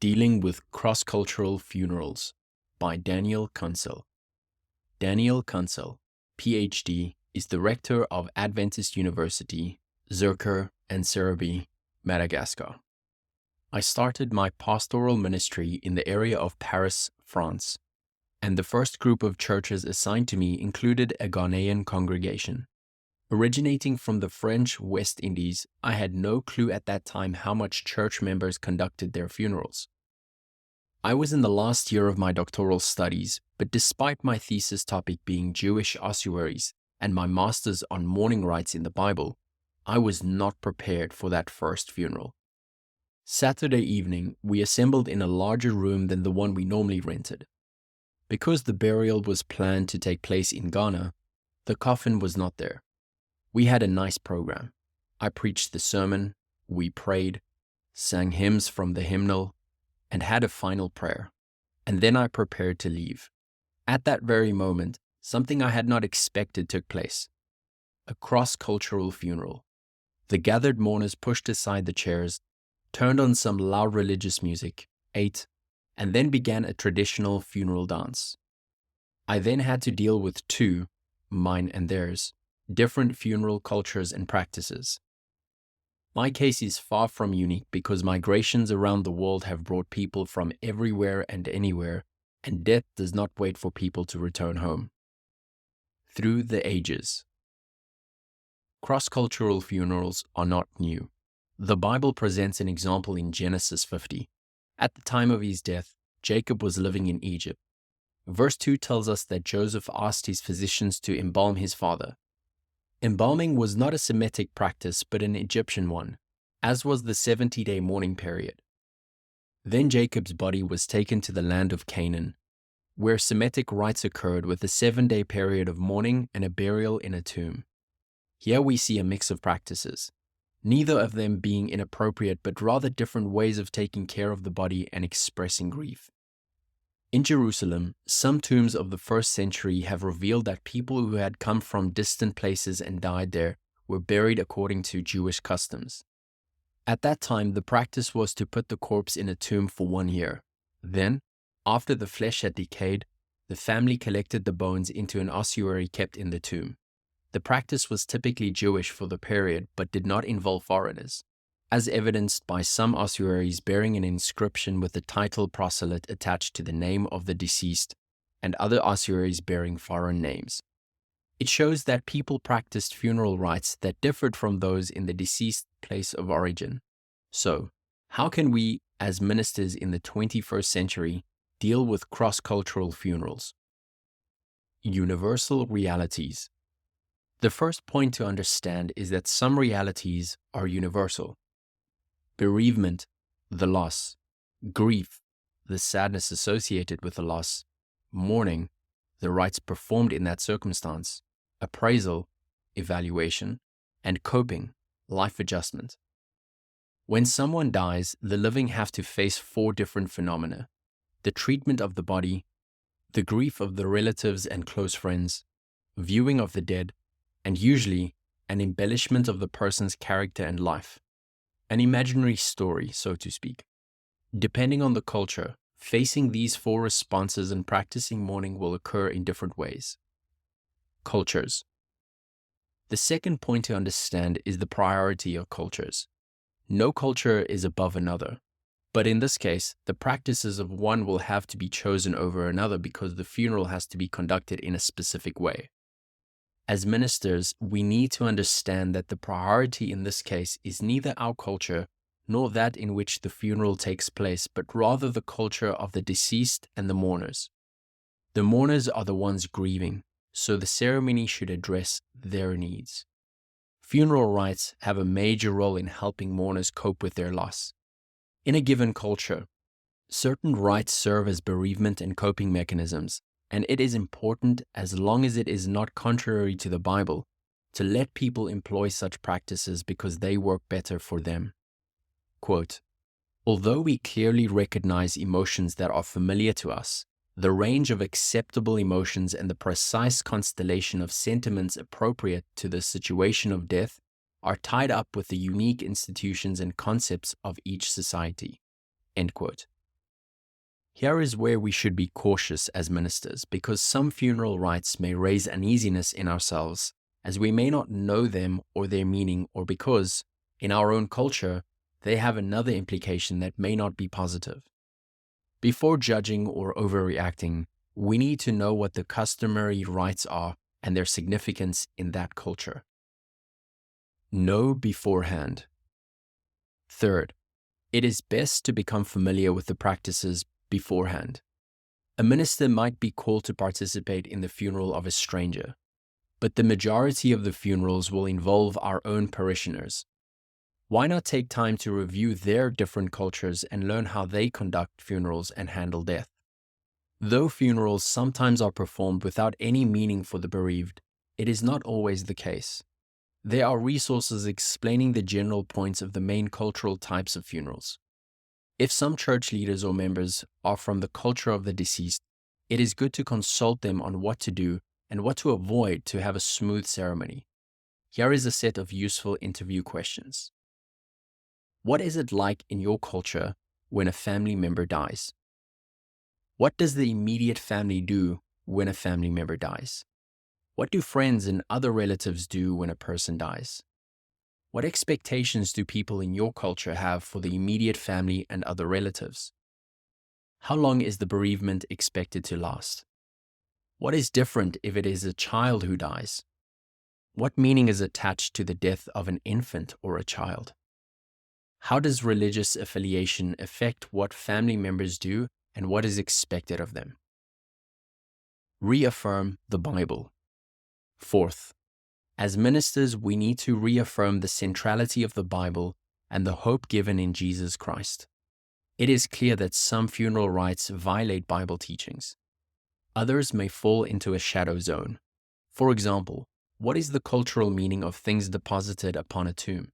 Dealing with Cross-Cultural Funerals by Daniel Kancel. Daniel Kancel, PhD, is the rector of Adventist University, Zurcher and Serebii, Madagascar. I started my pastoral ministry in the area of Paris, France, and the first group of churches assigned to me included a Ghanaian congregation. Originating from the French West Indies, I had no clue at that time how much church members conducted their funerals. I was in the last year of my doctoral studies, but despite my thesis topic being Jewish ossuaries and my master's on mourning rites in the Bible, I was not prepared for that first funeral. Saturday evening, we assembled in a larger room than the one we normally rented. Because the burial was planned to take place in Ghana, the coffin was not there. We had a nice program. I preached the sermon, we prayed, sang hymns from the hymnal, and had a final prayer. And then I prepared to leave. At that very moment, something I had not expected took place. A cross-cultural funeral. The gathered mourners pushed aside the chairs, turned on some loud religious music, ate, and then began a traditional funeral dance. I then had to deal with two, mine and theirs, different funeral cultures and practices. My case is far from unique because migrations around the world have brought people from everywhere and anywhere, and death does not wait for people to return home. Through the ages. Cross-cultural funerals are not new. The Bible presents an example in Genesis 50. At the time of his death, Jacob was living in Egypt. Verse 2 tells us that Joseph asked his physicians to embalm his father. Embalming was not a Semitic practice but an Egyptian one, as was the 70-day mourning period. Then Jacob's body was taken to the land of Canaan, where Semitic rites occurred with a 7-day period of mourning and a burial in a tomb. Here we see a mix of practices, neither of them being inappropriate but rather different ways of taking care of the body and expressing grief. In Jerusalem, some tombs of the 1st century have revealed that people who had come from distant places and died there were buried according to Jewish customs. At that time, the practice was to put the corpse in a tomb for 1 year. Then, after the flesh had decayed, the family collected the bones into an ossuary kept in the tomb. The practice was typically Jewish for the period but did not involve foreigners, as evidenced by some ossuaries bearing an inscription with the title proselyte attached to the name of the deceased, and other ossuaries bearing foreign names. It shows that people practiced funeral rites that differed from those in the deceased's place of origin. So, how can we, as ministers in the 21st century, deal with cross-cultural funerals? Universal realities. The first point to understand is that some realities are universal. Bereavement, the loss; grief, the sadness associated with the loss; mourning, the rites performed in that circumstance; appraisal, evaluation; and coping, life adjustment. When someone dies, the living have to face 4 different phenomena: the treatment of the body, the grief of the relatives and close friends, viewing of the dead, and usually an embellishment of the person's character and life. An imaginary story, so to speak. Depending on the culture, facing these 4 responses and practicing mourning will occur in different ways. Cultures. The second point to understand is the priority of cultures. No culture is above another, but in this case, the practices of one will have to be chosen over another because the funeral has to be conducted in a specific way. As ministers, we need to understand that the priority in this case is neither our culture nor that in which the funeral takes place, but rather the culture of the deceased and the mourners. The mourners are the ones grieving, so the ceremony should address their needs. Funeral rites have a major role in helping mourners cope with their loss. In a given culture, certain rites serve as bereavement and coping mechanisms, and it is important, as long as it is not contrary to the Bible, to let people employ such practices because they work better for them. Quote, "Although we clearly recognize emotions that are familiar to us, the range of acceptable emotions and the precise constellation of sentiments appropriate to the situation of death are tied up with the unique institutions and concepts of each society." End quote. Here is where we should be cautious as ministers, because some funeral rites may raise uneasiness in ourselves, as we may not know them or their meaning, or because, in our own culture, they have another implication that may not be positive. Before judging or overreacting, we need to know what the customary rites are and their significance in that culture. Know beforehand. Third, it is best to become familiar with the practices beforehand. A minister might be called to participate in the funeral of a stranger, but the majority of the funerals will involve our own parishioners. Why not take time to review their different cultures and learn how they conduct funerals and handle death? Though funerals sometimes are performed without any meaning for the bereaved, it is not always the case. There are resources explaining the general points of the main cultural types of funerals. If some church leaders or members are from the culture of the deceased, it is good to consult them on what to do and what to avoid to have a smooth ceremony. Here is a set of useful interview questions. What is it like in your culture when a family member dies? What does the immediate family do when a family member dies? What do friends and other relatives do when a person dies? What expectations do people in your culture have for the immediate family and other relatives? How long is the bereavement expected to last? What is different if it is a child who dies? What meaning is attached to the death of an infant or a child? How does religious affiliation affect what family members do and what is expected of them? Reaffirm the Bible. Fourth, as ministers, we need to reaffirm the centrality of the Bible and the hope given in Jesus Christ. It is clear that some funeral rites violate Bible teachings. Others may fall into a shadow zone. For example, what is the cultural meaning of things deposited upon a tomb?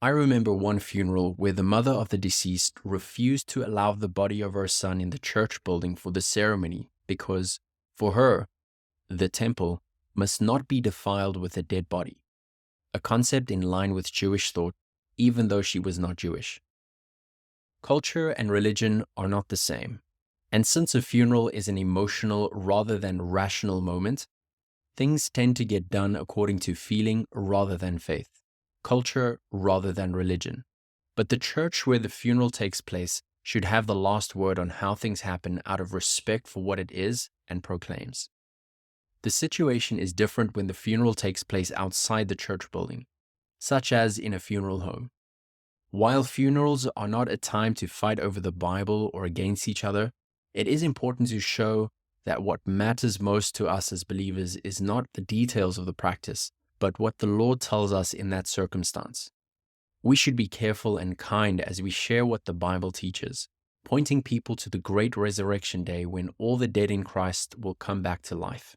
I remember one funeral where the mother of the deceased refused to allow the body of her son in the church building for the ceremony because, for her, the temple must not be defiled with a dead body, a concept in line with Jewish thought, even though she was not Jewish. Culture and religion are not the same, and since a funeral is an emotional rather than rational moment, things tend to get done according to feeling rather than faith, culture rather than religion. But the church where the funeral takes place should have the last word on how things happen out of respect for what it is and proclaims. The situation is different when the funeral takes place outside the church building, such as in a funeral home. While funerals are not a time to fight over the Bible or against each other, it is important to show that what matters most to us as believers is not the details of the practice, but what the Lord tells us in that circumstance. We should be careful and kind as we share what the Bible teaches, pointing people to the great resurrection day when all the dead in Christ will come back to life.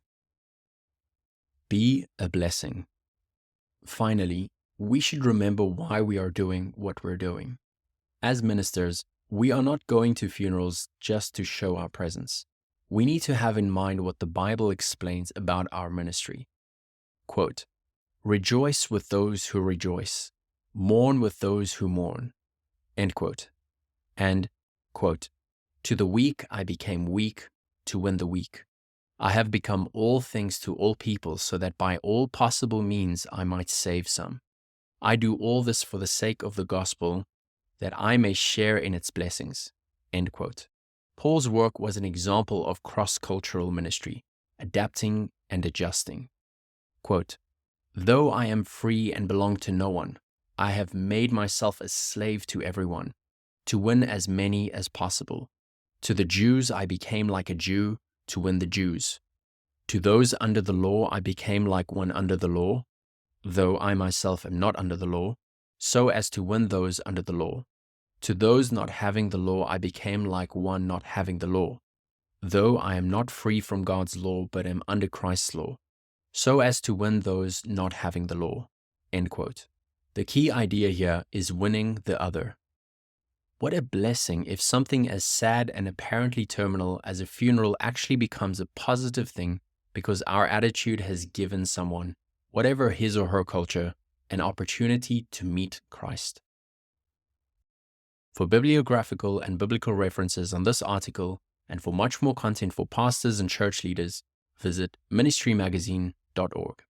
Be a blessing. Finally, we should remember why we are doing what we're doing. As ministers, we are not going to funerals just to show our presence. We need to have in mind what the Bible explains about our ministry. Quote, "Rejoice with those who rejoice, mourn with those who mourn." End quote. And, quote, "To the weak I became weak to win the weak. I have become all things to all people so that by all possible means I might save some. I do all this for the sake of the gospel, that I may share in its blessings." End quote. Paul's work was an example of cross-cultural ministry, adapting and adjusting. Quote, "Though I am free and belong to no one, I have made myself a slave to everyone, to win as many as possible. To the Jews I became like a Jew, to win the Jews. To those under the law I became like one under the law, though I myself am not under the law, so as to win those under the law. To those not having the law I became like one not having the law, though I am not free from God's law but am under Christ's law, so as to win those not having the law." End quote. The key idea here is winning the other. What a blessing if something as sad and apparently terminal as a funeral actually becomes a positive thing because our attitude has given someone, whatever his or her culture, an opportunity to meet Christ. For bibliographical and biblical references on this article, and for much more content for pastors and church leaders, visit ministrymagazine.org.